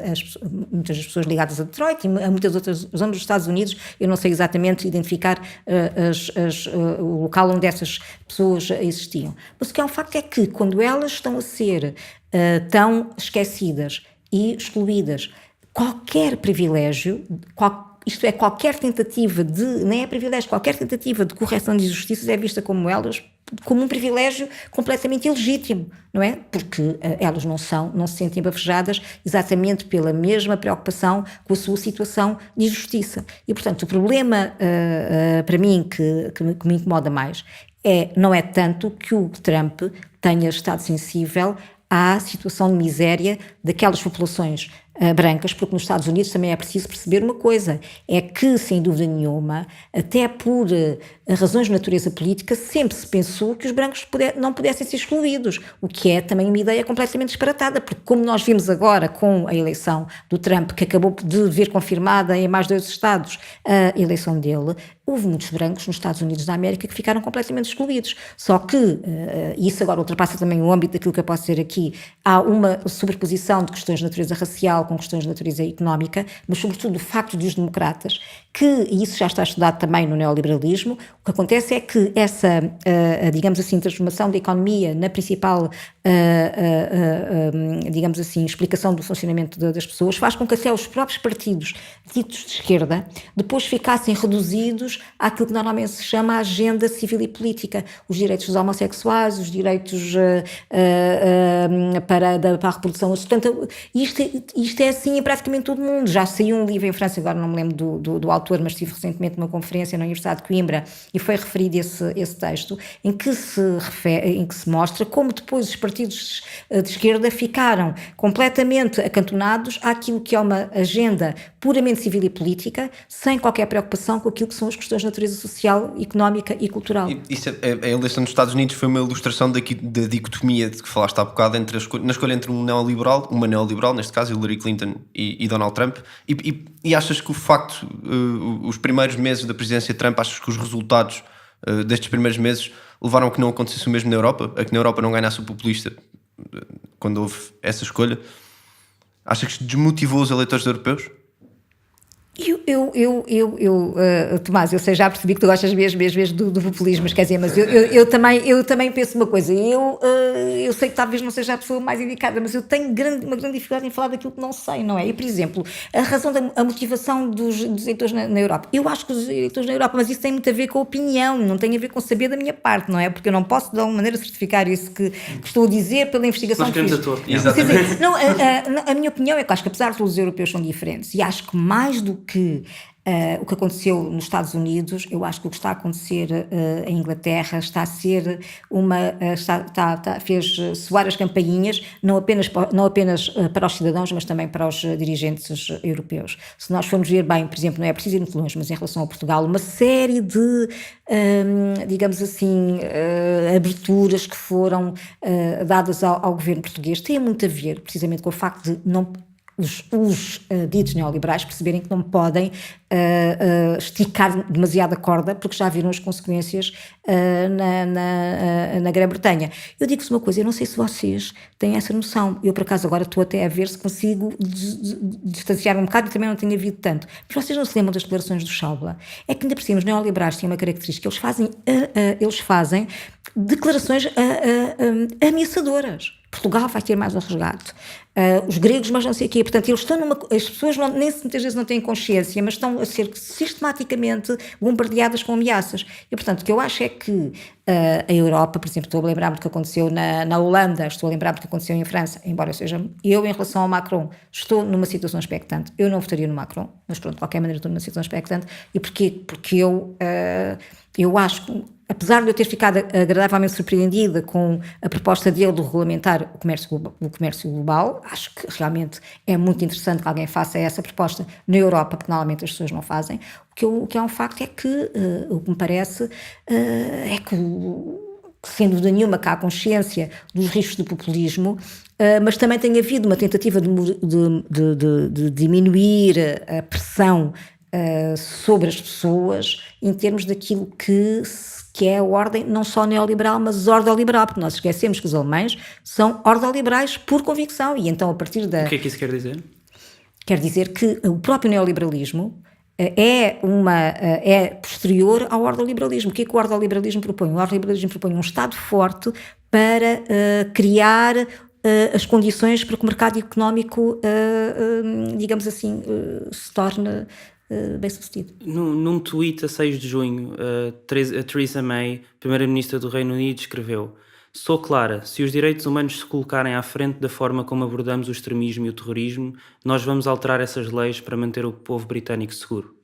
muitas das pessoas ligadas a Detroit e a muitas outras zonas dos Estados Unidos, eu não sei exatamente identificar o local onde essas pessoas existiam. Mas o que é um facto é que quando elas estão a ser tão esquecidas e excluídas, qualquer privilégio, isto é, qualquer tentativa de, nem é privilégio, qualquer tentativa de correção de injustiças é vista como um privilégio completamente ilegítimo, não é? Porque elas não se sentem bafejadas exatamente pela mesma preocupação com a sua situação de injustiça. E, portanto, o problema, para mim, que me incomoda mais, não é tanto que o Trump tenha estado sensível à situação de miséria daquelas populações brancas, porque nos Estados Unidos também é preciso perceber uma coisa, é que, sem dúvida nenhuma, até por razões de natureza política, sempre se pensou que os brancos não pudessem ser excluídos, o que é também uma ideia completamente disparatada, porque como nós vimos agora com a eleição do Trump, que acabou de ver confirmada em mais 2 estados a eleição dele, houve muitos brancos nos Estados Unidos da América que ficaram completamente excluídos. Só que, isso agora ultrapassa também o âmbito daquilo que eu posso dizer aqui, há uma sobreposição de questões de natureza racial com questões de natureza económica, mas sobretudo o facto de os democratas, e isso já está estudado também no neoliberalismo, o que acontece é que essa, digamos assim, transformação da economia na principal, digamos assim, explicação do funcionamento das pessoas, faz com que até os próprios partidos ditos de esquerda depois ficassem reduzidos àquilo que normalmente se chama a agenda civil e política, os direitos dos homossexuais, os direitos para a reprodução. Portanto, isto é assim em praticamente todo o mundo. Já saiu um livro em França, agora não me lembro do autor, mas estive recentemente numa conferência na Universidade de Coimbra e foi referido esse texto, em que se mostra como depois os partidos de esquerda ficaram completamente acantonados àquilo que é uma agenda puramente civil e política, sem qualquer preocupação com aquilo que são as questões de natureza social, económica e cultural. A eleição dos Estados Unidos foi uma ilustração da dicotomia de que falaste há bocado na escolha entre uma neoliberal, neste caso Hillary Clinton e Donald Trump, e achas que o facto, os primeiros meses da presidência de Trump, achas que os resultados destes primeiros meses levaram a que não acontecesse o mesmo na Europa, a que na Europa não ganhasse o populista quando houve essa escolha? Achas que desmotivou os eleitores europeus? Tomás, eu sei, já percebi que tu gostas mesmo do populismo, mas quer dizer, mas eu também penso uma coisa, eu sei que talvez não seja a pessoa mais indicada, mas eu tenho uma grande dificuldade em falar daquilo que não sei, não é? E, por exemplo, a razão a motivação dos eleitores na Europa, eu acho que os eleitores na Europa, mas isso tem muito a ver com a opinião, não tem a ver com saber da minha parte, não é? Porque eu não posso de alguma maneira certificar isso que estou a dizer pela investigação Nós que fiz. queremos a tua opinião. Exatamente. Não, a minha opinião é que acho que apesar de todos os europeus são diferentes, e acho que mais do que o que aconteceu nos Estados Unidos, eu acho que o que está a acontecer em Inglaterra está a ser fez soar as campainhas, não apenas para os cidadãos, mas também para os dirigentes europeus. Se nós formos ver bem, por exemplo, não é preciso ir muito longe, mas em relação a Portugal, uma série de, digamos assim, aberturas que foram dadas ao governo português têm muito a ver, precisamente, com o facto de os ditos neoliberais perceberem que não podem esticar demasiado a corda, porque já viram as consequências na Grã-Bretanha. Eu digo-vos uma coisa, eu não sei se vocês têm essa noção, eu por acaso agora estou até a ver se consigo distanciar-me um bocado, e também não tenho havido tanto, mas vocês não se lembram das declarações do Schäuble? É que ainda por cima os neoliberais têm uma característica, eles fazem declarações ameaçadoras. Portugal vai ter mais um resgate. Os gregos, mas não sei o quê. Portanto, eles estão as pessoas muitas vezes não têm consciência, mas estão a ser sistematicamente bombardeadas com ameaças. E, portanto, o que eu acho é que a Europa, por exemplo, estou a lembrar-me do que aconteceu na Holanda, estou a lembrar-me do que aconteceu em França, embora eu em relação ao Macron, estou numa situação expectante. Eu não votaria no Macron, mas pronto, de qualquer maneira estou numa situação expectante. E porquê? Porque eu acho que, apesar de eu ter ficado agradavelmente surpreendida com a proposta dele de regulamentar o comércio global, acho que realmente é muito interessante que alguém faça essa proposta na Europa, porque normalmente as pessoas não fazem. O que é um facto é que, o que me parece, é que, sem dúvida nenhuma, que há consciência dos riscos do populismo, mas também tem havido uma tentativa de diminuir a pressão sobre as pessoas em termos daquilo que é a ordem não só neoliberal, mas ordoliberal, porque nós esquecemos que os alemães são ordoliberais por convicção, e então a partir da... O que é que isso quer dizer? Quer dizer que o próprio neoliberalismo é posterior ao ordoliberalismo. O que é que o ordoliberalismo propõe? O ordoliberalismo propõe um Estado forte para criar as condições para que o mercado económico, digamos assim, se torne bem sucedido. Num tweet a 6 de junho, a Theresa May, primeira-ministra do Reino Unido, escreveu: "Sou clara, se os direitos humanos se colocarem à frente da forma como abordamos o extremismo e o terrorismo, nós vamos alterar essas leis para manter o povo britânico seguro."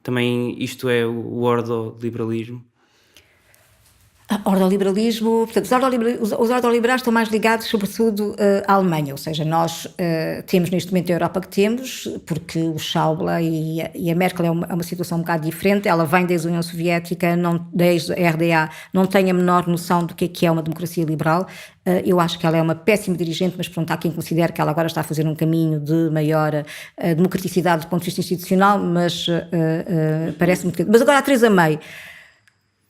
Também isto é o ordoliberalismo? Ordoliberalismo, portanto, os ordoliberais estão mais ligados, sobretudo, à Alemanha, ou seja, nós temos neste momento a Europa que temos, porque o Schäuble e a Merkel é uma situação um bocado diferente. Ela vem desde a União Soviética, desde a RDA, não tem a menor noção do que é uma democracia liberal. Eu acho que ela é uma péssima dirigente, mas pronto, há quem considere que ela agora está a fazer um caminho de maior democraticidade do ponto de vista institucional, mas parece-me que... Mas agora a Theresa May...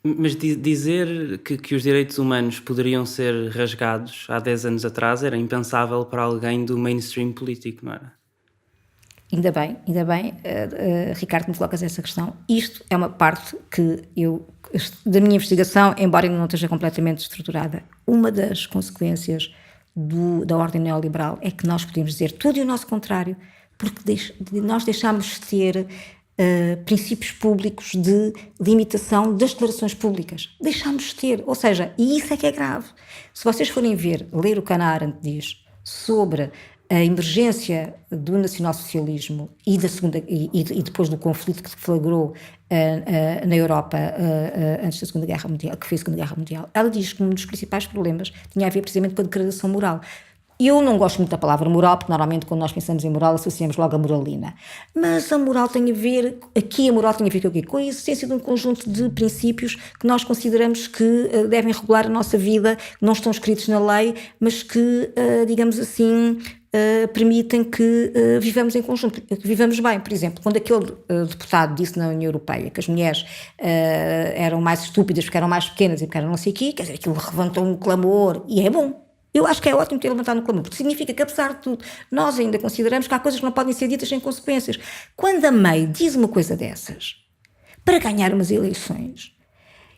Mas dizer que os direitos humanos poderiam ser rasgados há 10 anos atrás era impensável para alguém do mainstream político, não era? Ainda bem, Ricardo, me colocas essa questão. Isto é uma parte da minha investigação, embora ainda não esteja completamente estruturada. Uma das consequências da ordem neoliberal é que nós podemos dizer tudo e o nosso contrário, porque nós deixamos de ter princípios públicos de limitação das declarações públicas. Deixamos de ter, ou seja, e isso é que é grave. Se vocês forem ler o que Hannah Arendt diz sobre a emergência do nacionalsocialismo e depois do conflito que se flagrou na Europa antes da Segunda Guerra Mundial, que foi a Segunda Guerra Mundial, ela diz que um dos principais problemas tinha a ver precisamente com a degradação moral. Eu não gosto muito da palavra moral, porque normalmente quando nós pensamos em moral associamos logo a moralina. Mas a moral tem a ver com o quê? Com a existência de um conjunto de princípios que nós consideramos que devem regular a nossa vida, que não estão escritos na lei, mas que, digamos assim, permitem que vivamos em conjunto, que vivamos bem. Por exemplo, quando aquele deputado disse na União Europeia que as mulheres eram mais estúpidas porque eram mais pequenas e porque eram não sei o quê, quer dizer, aquilo levantou um clamor, e é bom. Eu acho que é ótimo ter levantado no clamor, porque significa que, apesar de tudo, nós ainda consideramos que há coisas que não podem ser ditas sem consequências. Quando a MEI diz uma coisa dessas, para ganhar umas eleições,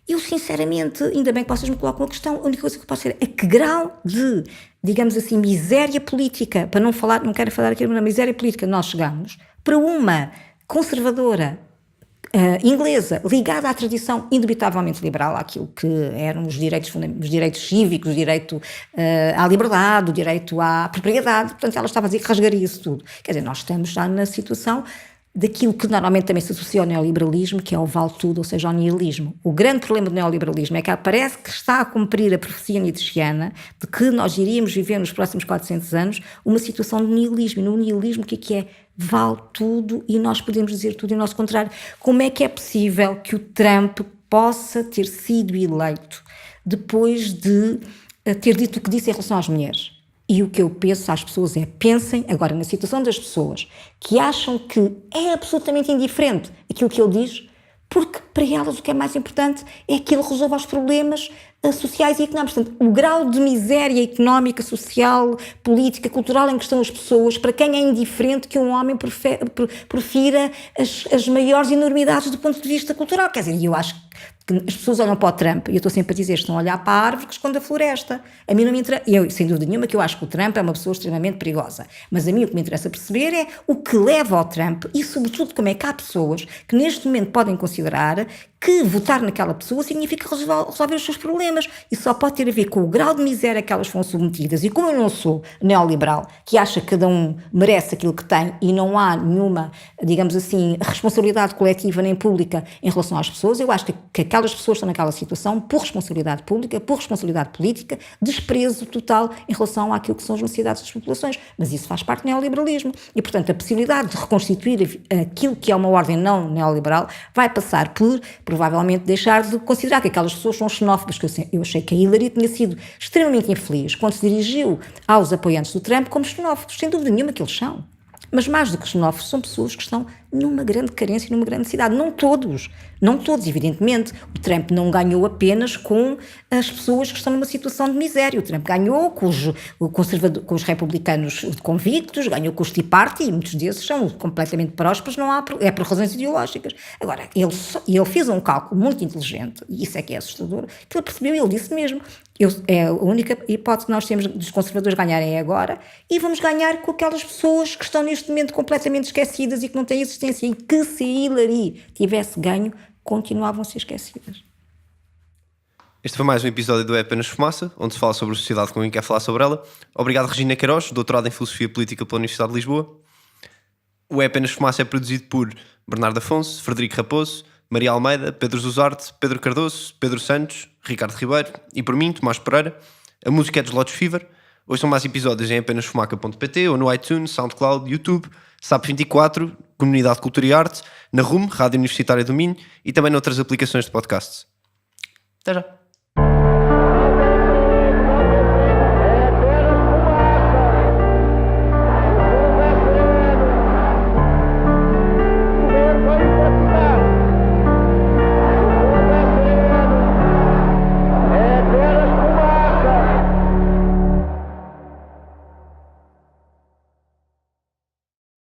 eu sinceramente, ainda bem que vocês me colocam a questão, a única coisa que eu posso dizer é que grau de, digamos assim, miséria política, para não quero falar aqui na miséria política, nós chegamos para uma conservadora inglesa, ligada à tradição indubitavelmente liberal, àquilo que eram os direitos cívicos, o direito à liberdade, o direito à propriedade. Portanto, ela estava a dizer que rasgaria isso tudo. Quer dizer, nós estamos já na situação daquilo que normalmente também se associa ao neoliberalismo, que é o vale tudo, ou seja, ao nihilismo. O grande problema do neoliberalismo é que parece que está a cumprir a profecia nietzschiana de que nós iríamos viver nos próximos 400 anos uma situação de nihilismo. E no nihilismo o que é? Vale tudo e nós podemos dizer tudo e o nosso contrário. Como é que é possível que o Trump possa ter sido eleito depois de ter dito o que disse em relação às mulheres? E o que eu penso às pessoas é, pensem agora na situação das pessoas que acham que é absolutamente indiferente aquilo que ele diz, porque para elas o que é mais importante é que ele resolva os problemas sociais e económicos. Portanto, o grau de miséria económica, social, política, cultural em que estão as pessoas, para quem é indiferente que um homem profira as maiores enormidades do ponto de vista cultural. Quer dizer, eu acho que as pessoas olham para o Trump, e eu estou sempre a dizer, estão a olhar para a árvore que esconde a floresta. A mim não me interessa, eu, sem dúvida nenhuma, que eu acho que o Trump é uma pessoa extremamente perigosa, mas a mim o que me interessa perceber é o que leva ao Trump e, sobretudo, como é que há pessoas que neste momento podem considerar que votar naquela pessoa significa resolver os seus problemas. Isso só pode ter a ver com o grau de miséria que elas foram submetidas. E como eu não sou neoliberal, que acha que cada um merece aquilo que tem e não há nenhuma, digamos assim, responsabilidade coletiva nem pública em relação às pessoas, eu acho que aquelas pessoas estão naquela situação por responsabilidade pública, por responsabilidade política, desprezo total em relação àquilo que são as necessidades das populações. Mas isso faz parte do neoliberalismo. E, portanto, a possibilidade de reconstituir aquilo que é uma ordem não neoliberal vai passar por provavelmente deixar de considerar que aquelas pessoas são xenófobas, que eu achei que a Hillary tinha sido extremamente infeliz quando se dirigiu aos apoiantes do Trump como xenófobos, sem dúvida nenhuma que eles são. Mas mais do que xenófobos, são pessoas que estão numa grande carência, numa grande necessidade. Não todos, evidentemente. O Trump não ganhou apenas com as pessoas que estão numa situação de miséria. O Trump ganhou com os republicanos convictos, ganhou com os Tea Party, e muitos desses são completamente prósperos, é por razões ideológicas. Agora, ele fez um cálculo muito inteligente, e isso é que é assustador, que ele percebeu, ele disse mesmo, a única hipótese que nós temos dos conservadores ganharem é agora, e vamos ganhar com aquelas pessoas que estão neste momento completamente esquecidas e que não têm existência, e que se a Hillary tivesse ganho, continuavam a ser esquecidas. Este foi mais um episódio do É Apenas Fumaça, onde se fala sobre a sociedade com quem quer falar sobre ela. Obrigado, Regina Queiroz, doutorada em Filosofia Política pela Universidade de Lisboa. O É Apenas Fumaça é produzido por Bernardo Afonso, Frederico Raposo, Maria Almeida, Pedro Zuzarte, Pedro Cardoso, Pedro Santos, Ricardo Ribeiro e por mim, Tomás Pereira. A música é dos Lotus Fever. Ouçam mais episódios em apenasfumaca.pt ou no iTunes, SoundCloud, YouTube, SAP24, Comunidade Cultura e Arte, na RUM, Rádio Universitária do Minho e também noutras aplicações de podcasts. Até já!